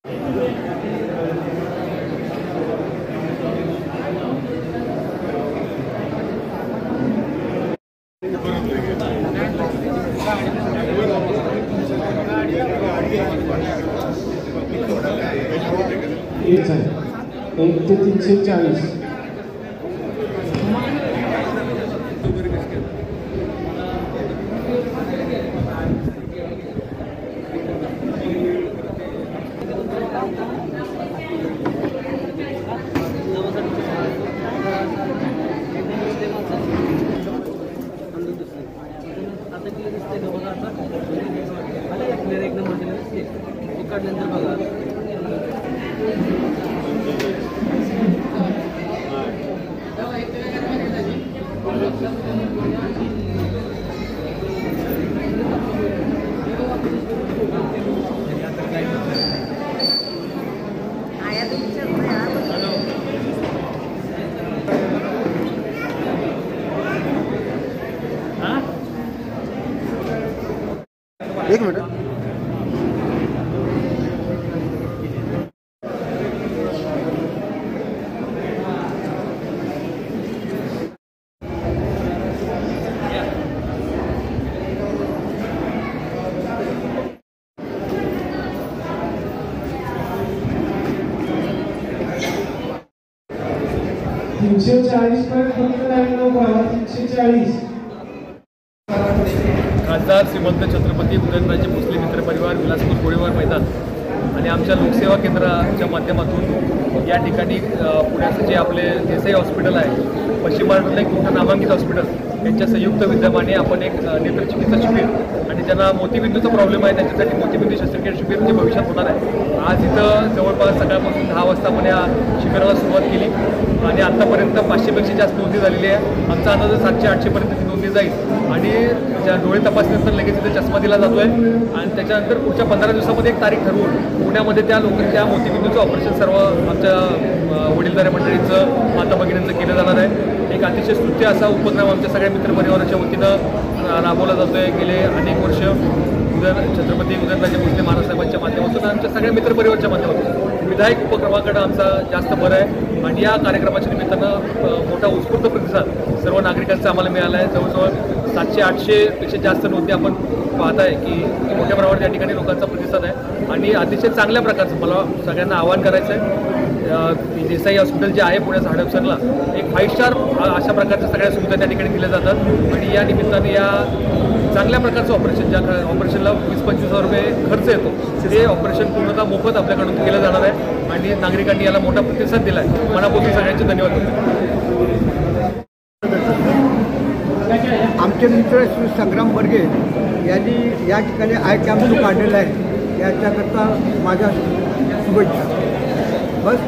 1 ते 340. एक मिनट. खासदार श्रीमंत छत्रपती उदयनराजे भोसले मित्र परिवार विलासपूर गोळेवार मैदान आणि आमच्या लोकसेवा केंद्राच्या माध्यमातून या ठिकाणी पुण्याचं जे आपले देसाई हॉस्पिटल आहे, पश्चिम महाराष्ट्रातलं एक मोठं नामांकित हॉस्पिटल यांच्या संयुक्त विद्यमाने आपण एक नेत्रचिकित्सा शिबिर आणि ज्यांना मोतीबिंदूचा प्रॉब्लेम आहे त्यांच्यासाठी मोतीबिंदू शस्त्रक्रिया शिबिर जे भविष्यात होणार आहे. आज इथं जवळपास सकाळपासून 10 वाजता आपण या शिबिराला सुरुवात केली आणि आत्तापर्यंत 500पेक्षा जास्त नोंदी झालेली आहे. आमचा अंदाज 700-800पर्यंत ती नोंदी जाईल आणि ज्या डोळे तपासणीनंतर लगेच इथे चष्मा दिला जातो आहे आणि त्याच्यानंतर पुढच्या 15 दिवसामध्ये एक तारीख ठरवून पुण्यामध्ये त्या लोकांच्या मोतीबिंदूचं ऑपरेशन सर्व आमच्या वडीलधाऱ्या मंडळींचं, माता भगिनींचं केलं जाणार आहे. एक अतिशय स्तुत्य असा उपक्रम आमच्या सगळ्या मित्रपरिवाराच्या वतीनं राबवला जातो आहे. गेले अनेक वर्ष छत्रपती उदयनराजे भोसले महाराज साहेबांच्या माध्यमातून आमच्या सगळ्या मित्रपरिवाराच्या माध्यमातून विधायक उपक्रमाकडे आमचा जास्त भर आहे आणि या कार्यक्रमाच्या निमित्तानं मोठा उत्स्फूर्त प्रतिसाद सर्व नागरिकांचा आम्हाला मिळाला आहे. जवळजवळ 700-800पेक्षा जास्त नोंदी आपण पाहत आहे की मोठ्या प्रमाणात या ठिकाणी लोकांचा प्रतिसाद आहे आणि अतिशय चांगल्या प्रकारचं मला सगळ्यांना आवाहन करायचं आहे. देसाई हॉस्पिटल जे आहे पुण्याचं हडपसरला एक 5 स्टार अशा प्रकारच्या सगळ्या सुविधा त्या ठिकाणी दिल्या जातात आणि या निमित्ताने या चांगल्या प्रकारचं ऑपरेशन, ज्या ऑपरेशनला 20-25 हजार रुपये खर्च येतो ते ऑपरेशन पूर्णतः मोफत आपल्याकडून केलं जाणार आहे आणि नागरिकांनी याला मोठा प्रतिसाद दिला आहे. मनापासून सगळ्यांचे धन्यवाद देतो. आमचे मित्र श्री संग्राम बर्गे यांनी या ठिकाणी आय कॅम्प काढलेला आहे. याच्याकरता माझ्या शुभेच्छा. बस.